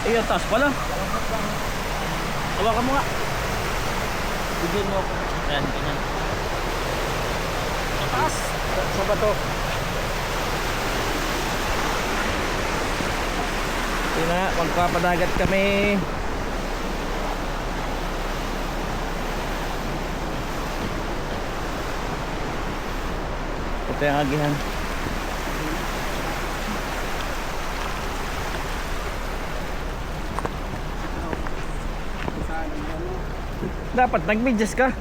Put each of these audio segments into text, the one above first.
Ay, ang taas pala. Hawakan mo nga. Bigyan mo ako. Ayan, ganyan. Ang taas. Sa bato. Ito na, magpapadagat kami. Ito yung agihan. Dapat nag-medyas ka.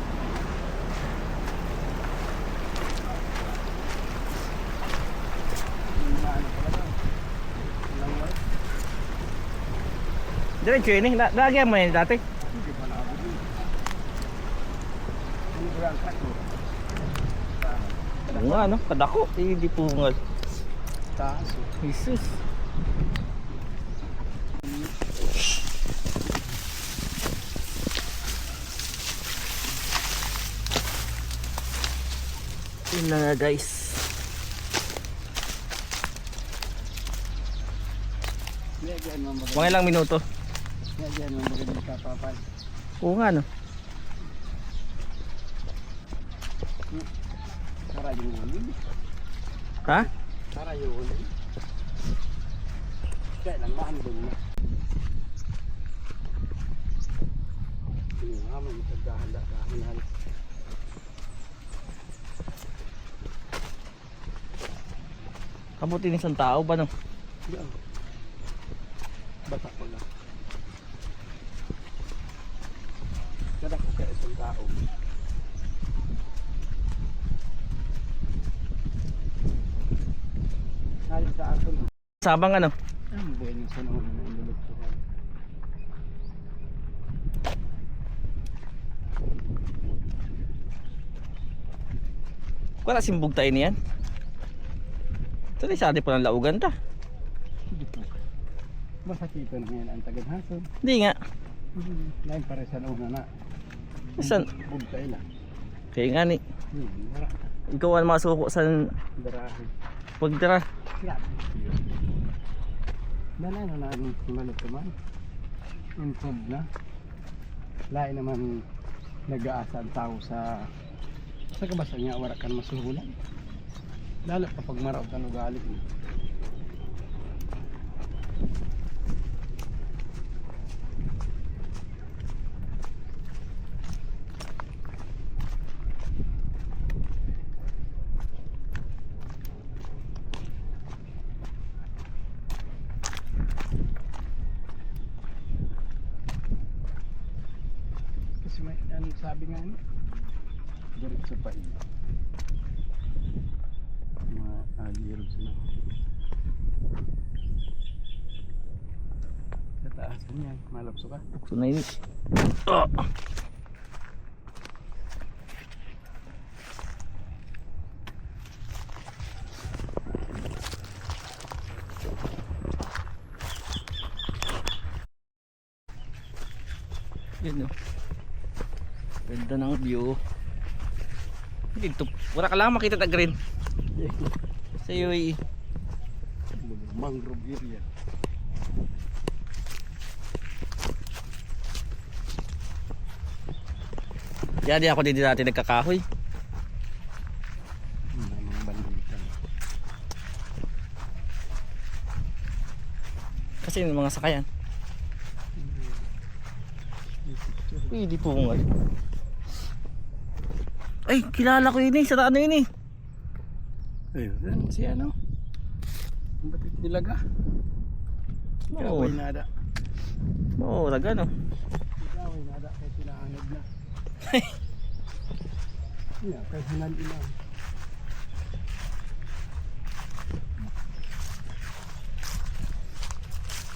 Diretso yun eh. Lagyan mo yun dati. Oo nga no, kadako. Hindi pungal. Taas. Jesus. Yun na nga guys. Mga ilang minuto. Yan mo magandang kapapal. Oo nga no. Tara yung ulit. Ha? Tara yung ulit. Kaya lang maandun na. Pinuha mo magkahanda-kahanda. Kabuti ni isang tao ba no? Yan. Bata ko lang. Kada ko kaya isang tao. Halit sa akin. Sabang ano? Ang buhay ng sanahon na nilulog ko. Wala simbog tayo niyan. Ito na isa po ng laugan ta. Hindi po. Masakito na ngayon ang tagadhason. Hindi nga. Lain pare sa loob na na. Saan? Bugtay lang. Kaya nga ni. Wala. Ikaw ang masuko sa Darahin. pagdara. Grabe. Dala na namin malot naman. Improve na. Lain naman nag-aasa ang tao sa kabasa niya wala ka masuhulan. Lalo kapag maraw ka ugali mo. Kasi may ano sabi nga ano, diretso pa yun. Mga agirog sila. Sa taas ka niyan, malapso ka. Bukso na yun. Oh. Yun o. Ganda ng view. Dito, wala ka lang makita na green. Sa UAE. Mangrove area. Yan di ako din dati nagkakahoy. Mga banditan. Kasi yung mga sakayan. Uy, di po nga. Ay, kilala ko yun eh. Sa ano yun eh. Ayun, si ano? Ang batik nilaga. Oo. Kaway nada. Oo, raga no. Kaway nada kahit pinaanod na. Yeah, kahit hinali na.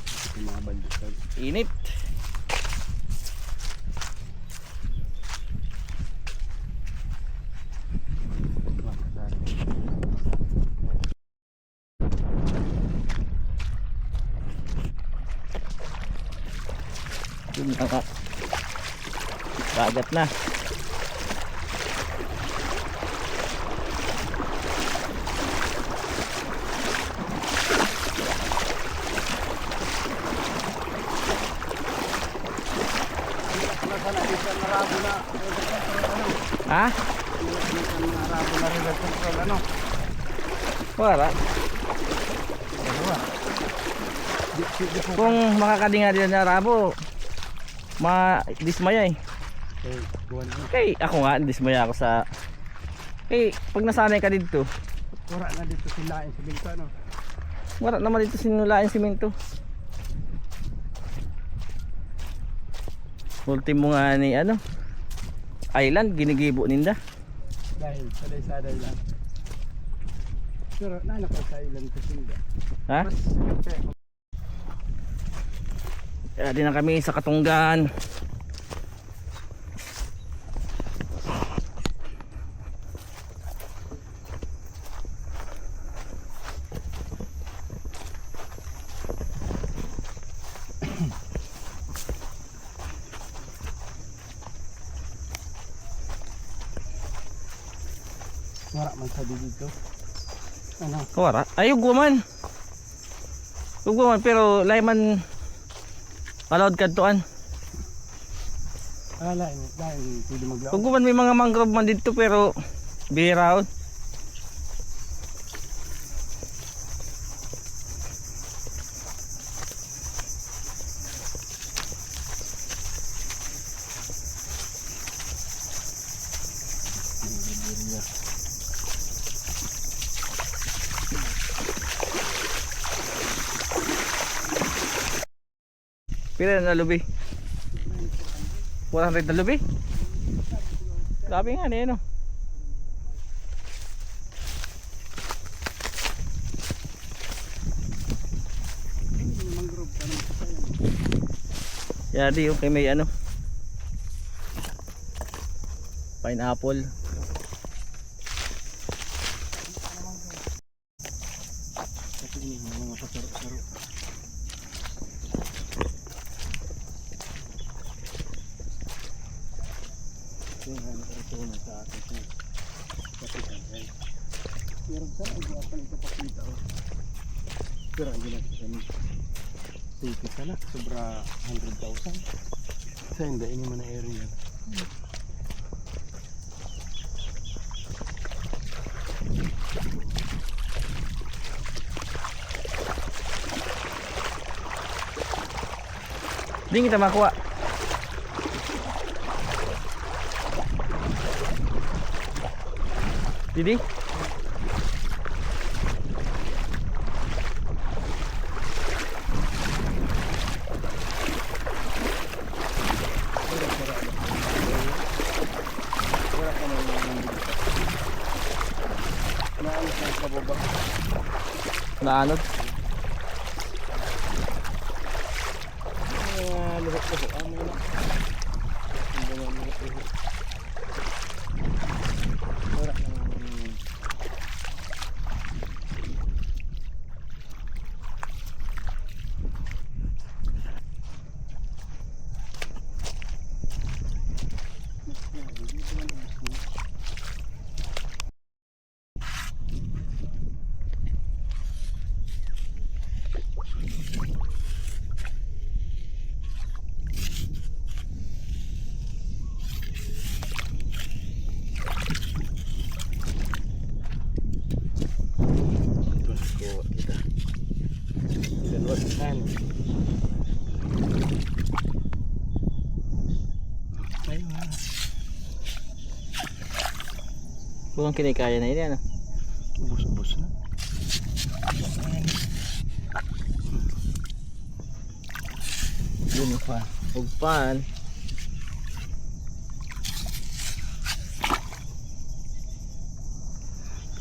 Ito mga banditan. Init. Yun na nga. Dagat na. sana isa narabo na river control ano. Ha? Isa narabo na river control ano. Wala. Dalawa. Di po. Kung makakadinga din na rabo, dismaya eh. Eh, buwan na. Kay ako nga, dismaya ako sa... Kay pag nasanay ka dito, Wala na dito sila sa bingka ano. wala naman dito sinulain simento. Ultimo nga ni ano, island, ginigibo ninda. Dahil saday-saday lang. Pero nanakaw sa ilan kasi hindi. Ha? Mas kape. Kaya din na kami sa Katunggan. Wala man sa dito. Ano? Wala. Ay, ugwaman. Ugwaman pero layman allowed kadtuan. Dahil pwede maglaw. Ugwaman may mga mangrove man dito pero bihira. Pila na lubi? 100 na lubi? Grabe nga niya no. Mangrove ano sa yan. Yadi yung kay may ano, pineapple. Kasi ini mga pasaro-saro. Yung ito na sa akin. Kasi meron sana ang buwapan ito pakita oh. Pero ang ginagawa sa safety sana sobra 100,000. Sa hindi ini man ang area. Di kita makuha. Didi? Naalis na sa babang. Naanod? Luhok-luhok. Amoy na. Ang ganyan luhok-luhok. Wala nang kan. Ayun na. Kung kinikaya na ini ano. Ubus-ubus na. Yun pa. Ugpan.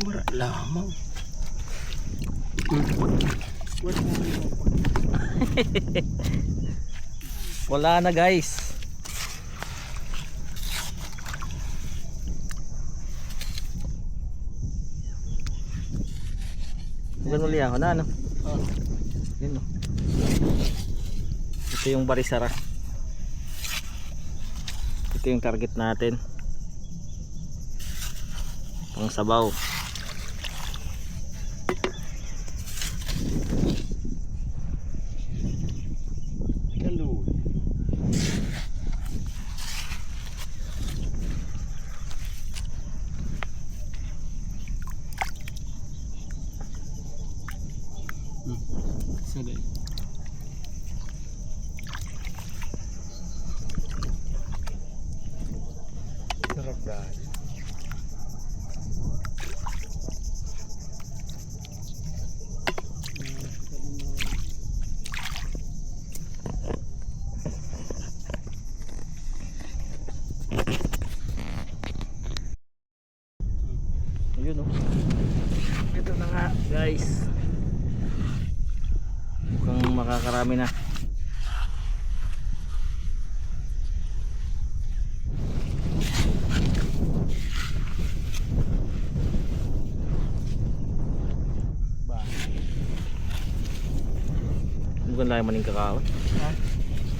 Mura lamang. Wala na guys. Ganun ulit ako na ano. Oh. Yun o. Ito yung barisara. Ito yung target natin. Pang sabaw. Dahil. Ayun oh. Ito na nga guys. Mukhang makakarami na. Bukan lang maning kakao. Ha?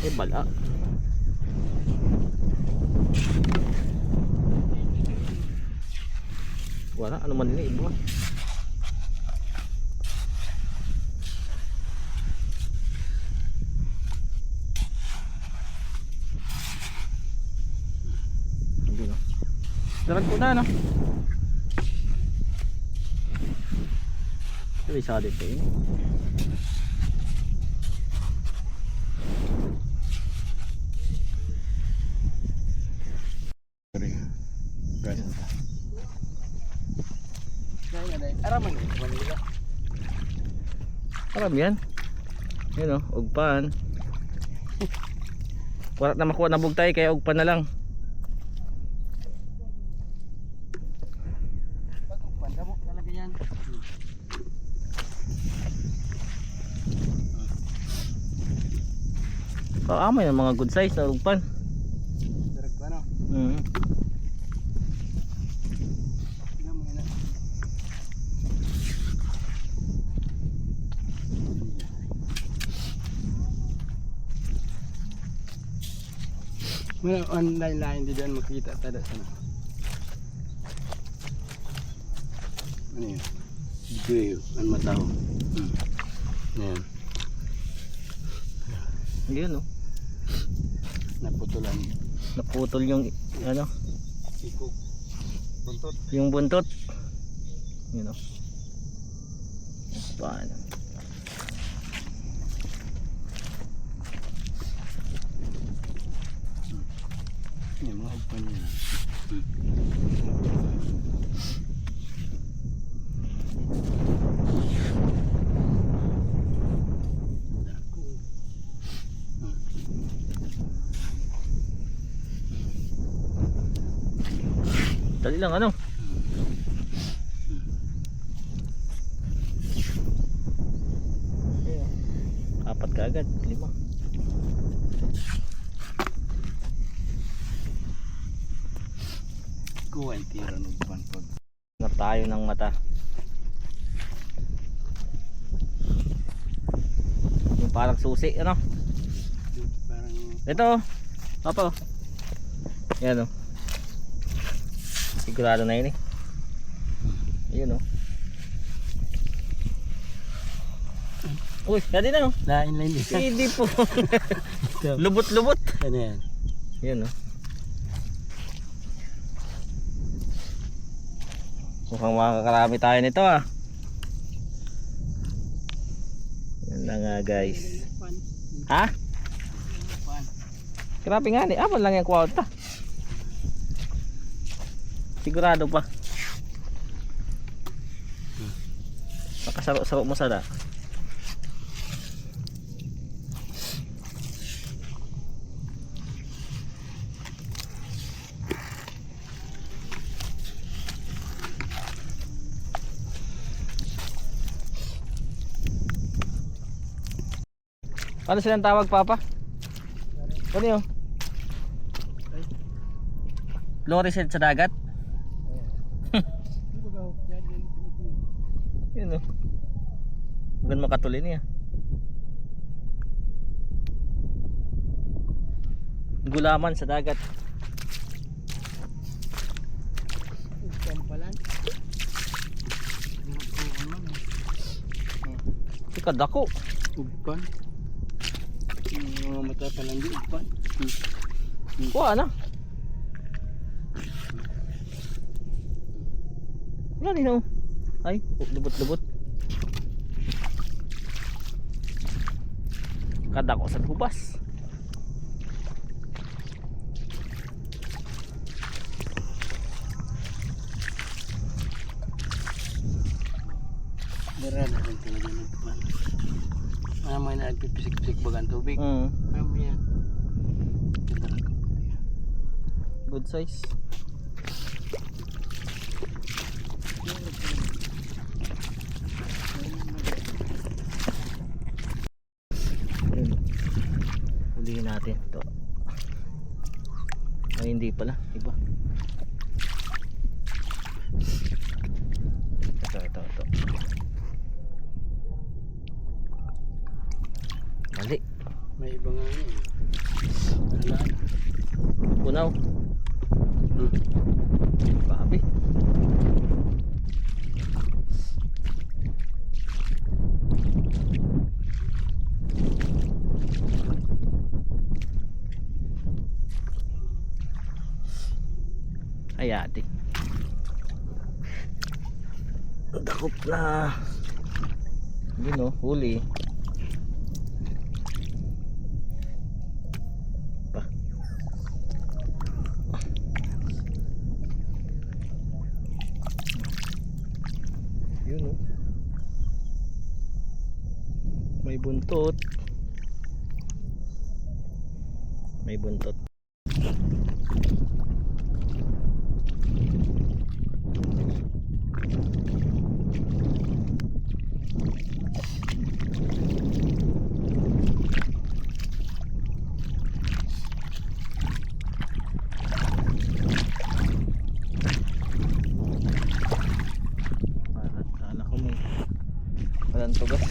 Eh bala. Wala ano man ini ibu. Hindi no. Dapat po na no. Tapi sa dito ini. Ganda. Araman ni Manila. Alam yan. Yun o, ugpan. Wala na makuha na bugtay kaya ugpan na lang. Pag-ugpan mo talaga yan. Kaamay ng mga good size na ugpan. Direct ko ano? Tingnan mo yan. Wala online lain di doon makita tada sana. Ano yun? Video ang mataw. Yan. Yun o. Naputulan. Naputol yung ano, Ikog. Buntot. yung buntot. Yun o. Paano? Yan mga ugpan yan. Dali lang ano. Apat ka agad, 5. Kuha yung tira ng ugpan pag. Na tayo ng mata. Yung parang susi ano. Parang Ito oh. Papa oh. Yan oh. Sigurado na yun eh. Ayun oh. Uy, dati na oh. lain lain din. Hindi po. Lubot-lubot. Ano yan? Yan oh. Mukhang makakarami tayo nito ah. Yan na nga guys. Ha? Grabe nga ni. Apan lang yung kwauta. Sigurado pa. Makasarok-sarok mo sada. Ano silang tawag papa? Ano yun? Floriset sa dagat? Yun o. Magandang makatuli niya. Gulaman sa dagat. Ikadako. Ugpan. Mga mata pa lang di ugpan. Kuha na. Yan yun o. Ay, lubot-lubot. Kadako sa hubas. Wala na rin talaga nagtuman. Mamaya na nagpipisik-pisik bagang tubig. Mamaya. Good size. Yun. Hulihin natin ito. Ay, hindi pala, iba. Ito. Mali. May iba nga yun. Wala na. Punaw. Babi. Ay ate. Dakop na. Yun o, huli. Pa. Yun o. May buntot. May buntot. Kala ko may walang tugas.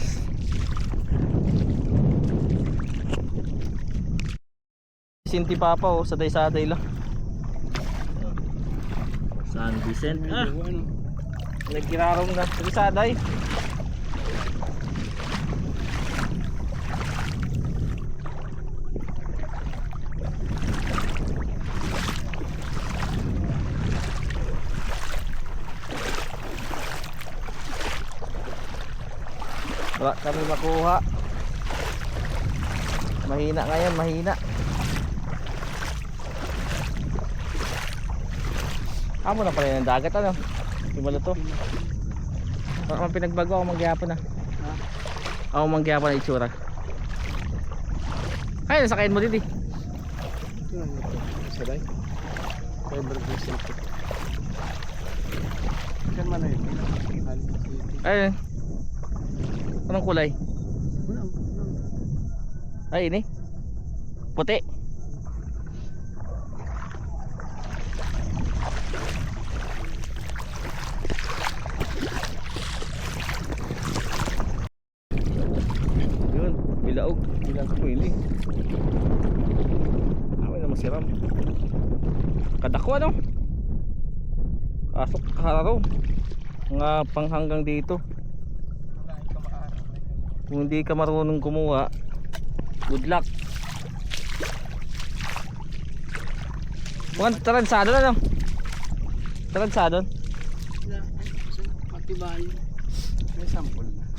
Sinti papa oh, saday-saday lang. San Vicente. Ah, nagkirarom na. Saday. Wala kami makuha. Mahina ngayon, mahina. Amo na pala ng dagat ano? Di ba to? Parang pinagbago ako mangyapon na. Ako mangyapon na itsura. Ay, nasakayin mo din eh. Sabay. Fiber glass. Kan mana yun? Ay, anong kulay? Ay, ini puti. Yun, bilaog. Bilang ko ini. Amin na masiram. Kadako ano? Kasok kaharaw. Nga panghanggang dito. Kung hindi ka marunong kumuha, good luck. Mukhang taransado na lang. Taransado. Matibay. May sample na.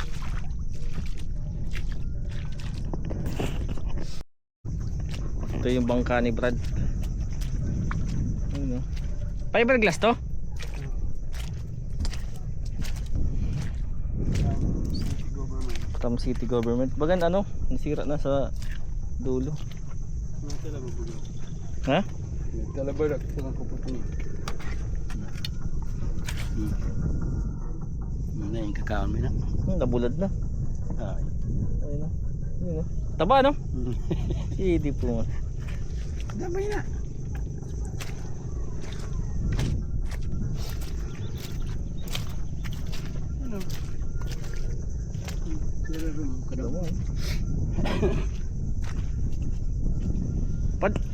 Ito yung bangka ni Brad. Ayun, fiberglass to? Tam City Government. Bagan ano? Nasira na sa dulo. Ha? Talabarak sa mga kuputong. Ano yung kakaon mo na? Nabulad na. Ay. Ayun na. Ayun na. Taba no? Hindi po. Damay na. Ano?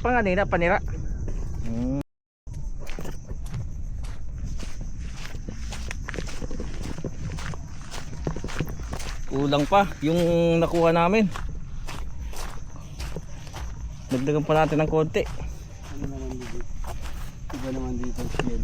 Panganina panira. Kulang pa yung nakuha namin. Dagdagan pa natin ng konti. Ano naman dito? Iba naman dito ang shed.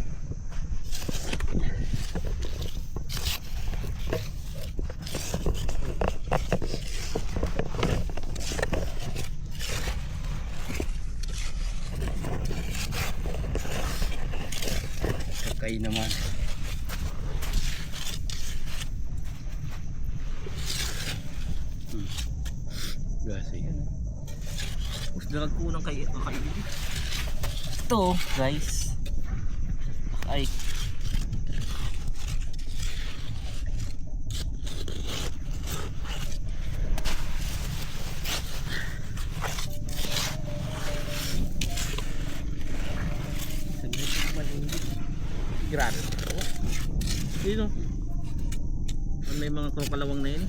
Kakay naman. Darag ko ng kakaibig. Ito guys. Ay. Grabe. Dito. May mga krokalawang na yun.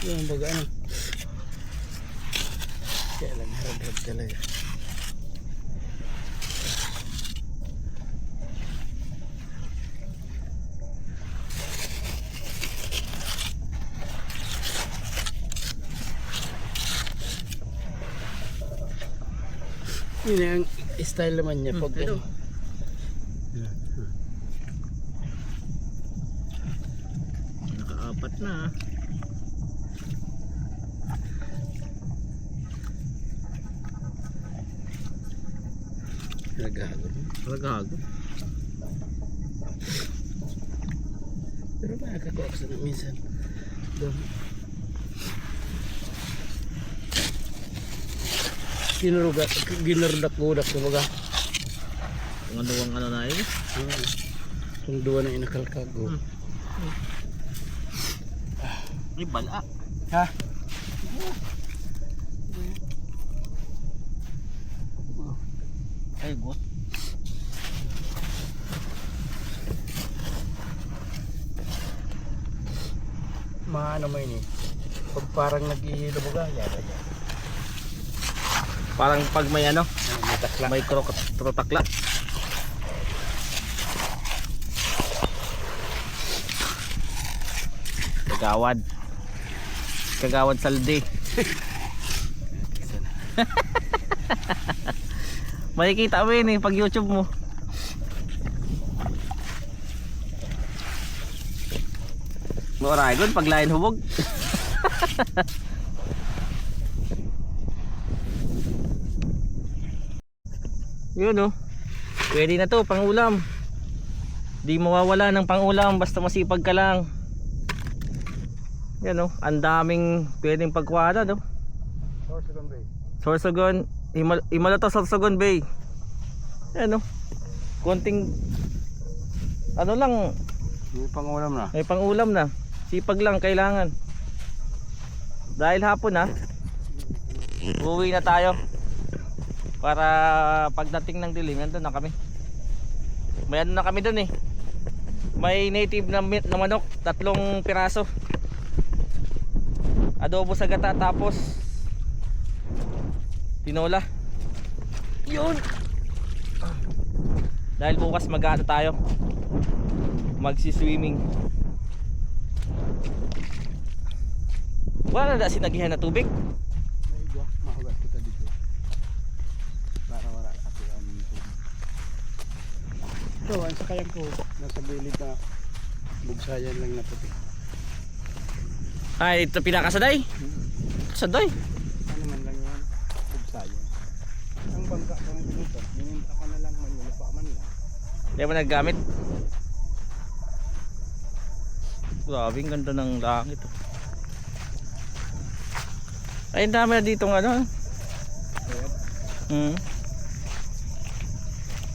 Yung baga ano. Kaya lang harap-harap talaga. Yun ang style naman niya pag Ito. Nakaapat na. Nagago. Pero nakakakuha sa minsan. Doon. Ginurudak-gudak kumbaga. Kung ano na yun. Kung duwa na inakalkago. May bala. Ha? Ay, got. Maano mo yun eh. Pag parang nag-ihilo baga, yata yan. Parang pag may ano, May takla. may trotakla. Kagawad. Kagawad saldi. Makikita mo yun eh pag YouTube mo. Moragon pag lain hubog. Yun oh. Pwede na to pang ulam. Di mawawala ng pang ulam basta masipag ka lang. Yan oh, ang daming pwedeng pagkuha no. Sorsogon Bay. Sorsogon, Imalato Sorsogon Bay. Yan oh. Konting ano lang, May pangulam na. may pang ulam na. Sipag lang kailangan. Dahil hapon na, uwi na tayo. Para pagdating ng dilim, nandun na kami. May ano na kami dun eh. May native na manok, 3 piraso. Adobo sa gata tapos tinola. Yun. Dahil bukas mag-ano tayo. Magsi-swimming. Wala na sinagihan na tubig. May igwa. Mahugas kita dito. Para wala kasi ang tubig. Ito, ang sakayan ko. Nasa bilid na bugsayan lang na puti. Ay, ito pinakasaday. Kasaday. Ano man lang yan? Bugsayan. Ang bangka ko ng dito. Minimpa ko na lang man yun. Pa man lang. Hindi mo naggamit. Grabe, ang ganda ng langit. Ay, ang dami na ditong ano. Kaya,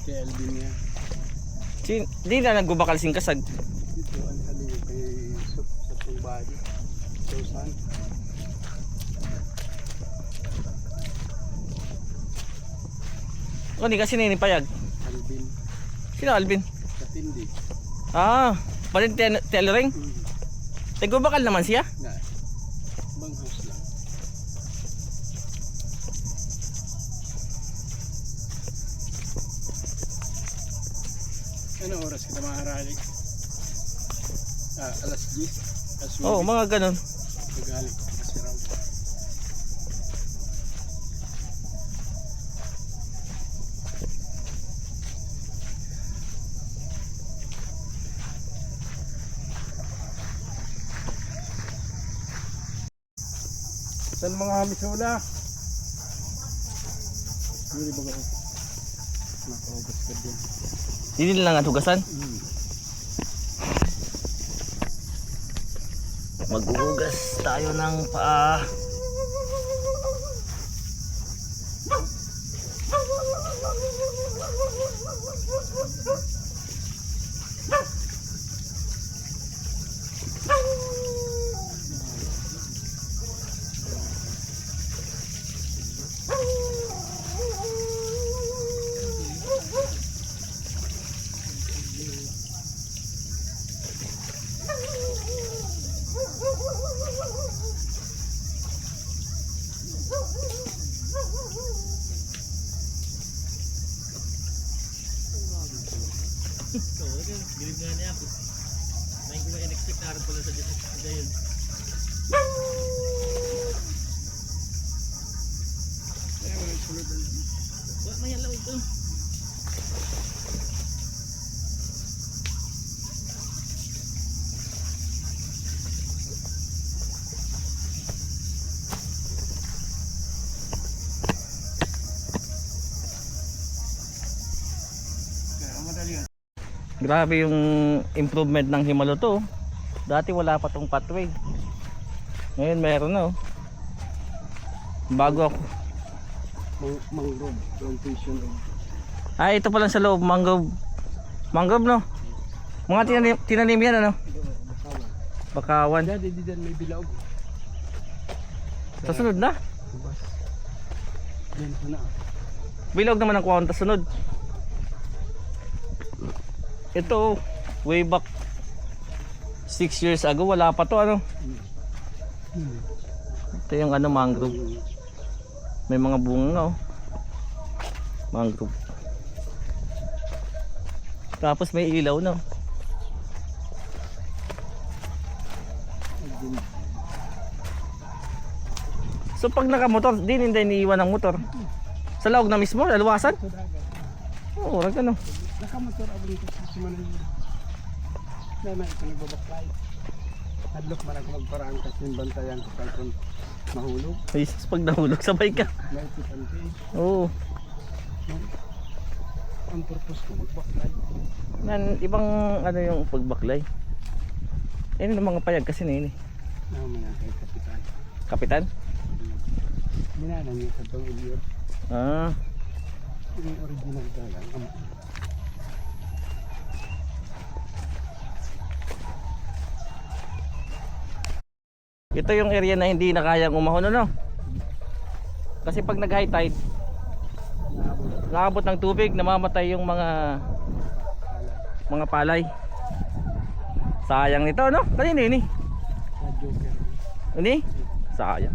kaya LB niya. Di na nagbubakal sing kasag. Dito, ang sabi kay sa Tumbadi. Susan. O, di kasi ninipayag. Alvin. Sino Alvin? Katindi. Ah, parin tailoring. Nagbubakal naman siya. Na. Banghos lang. Ano oras kita maharali? Alas 10. Alas 9. Oo, mga ganun. Naghalik kasi raw. Saan mga hamisula? Hindi ba ko? Nakaugas ka din. Hindi lang at hugasan. Maghuhugas tayo ng paa. Bilib nga niya ako. May ko ma-expect na rin pala sa Jayon. Wala may alaw ito. Grabe yung improvement ng Himalo to. Dati wala pa tong pathway. Ngayon meron na oh. Bago ako. Mangrove plantation. Ay, ito pa lang sa loob, mangrove. Mangrove no? Mga tinanim yan ano? Bakawan. Dati diyan may bilog. Sa sunod na? Bas. Diyan na. Bilog naman ang kuwan, sunod. Ito way back 6 years ago wala pa to ano. Ito yung ano mangrove. May mga bunga oh. Mangrove. Tapos may ilaw no. So pag nakamotor, hindi iniiwan ng motor. Sa loob na mismo, laluwasan? Oo, rag ano. Nakamotor ako dito sa Manila. Naman ito nagbabaklay. Hadlok man ako magparaan kasi yung bantayan ko kung mahulog. Ay, pag nahulog, sabay ka. Naisipan ko eh. Oo. Ang purpose ko magbaklay. Ibang ano yung pagbaklay. Yan yung mga payag kasi na yun eh. Namaya kay Kapitan. Kapitan? Ginana niya sa itong Eliot. Ah. Yung original dalang. Ito yung area na hindi na kayang umahon no? Kasi pag nag high tide naabot ng tubig, namamatay yung mga palay. Sayang nito no? Kanina yun eh. Joker. Ini? Sayang.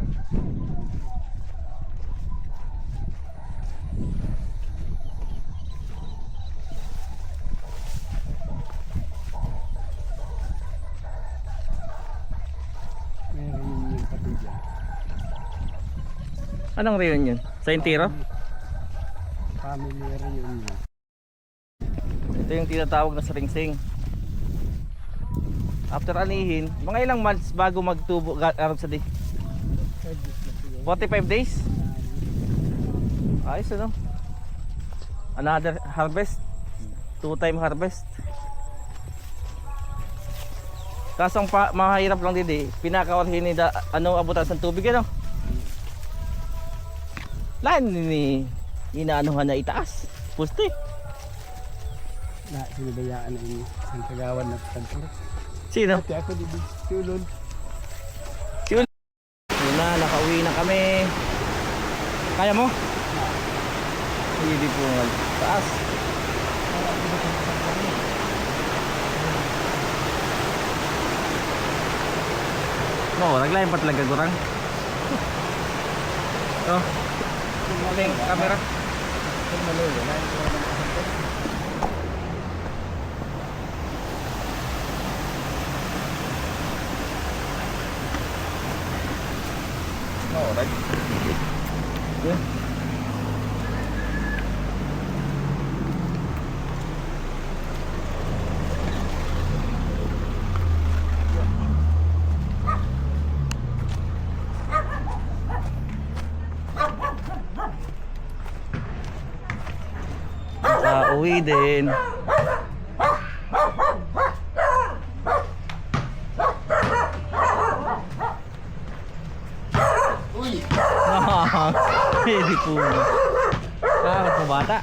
Anong reunion? Sa Intiro? Family reunion. Ito yung tinatawag na saringsing. After anihin, mga ilang months bago magtubo sa day? 45 days? Ayos ano? Another harvest? 2-time harvest? Kasang mahirap lang dito, pinakawarhin ni ano abutan sa tubig ano? Lain ni inaanuhan na itaas. Pusti. Na sinabayaan na ini ang kagawan na kantor. Sino? Ate ako dito tulon. Yun na, nakauwi na kami. Kaya mo? Hindi po nga. Taas. No, naglayan pa talaga gurang. Oh. Maling kamera. Oh, right. Yeah. Pauwi din. Uy! Hindi po. Kakot mo bata.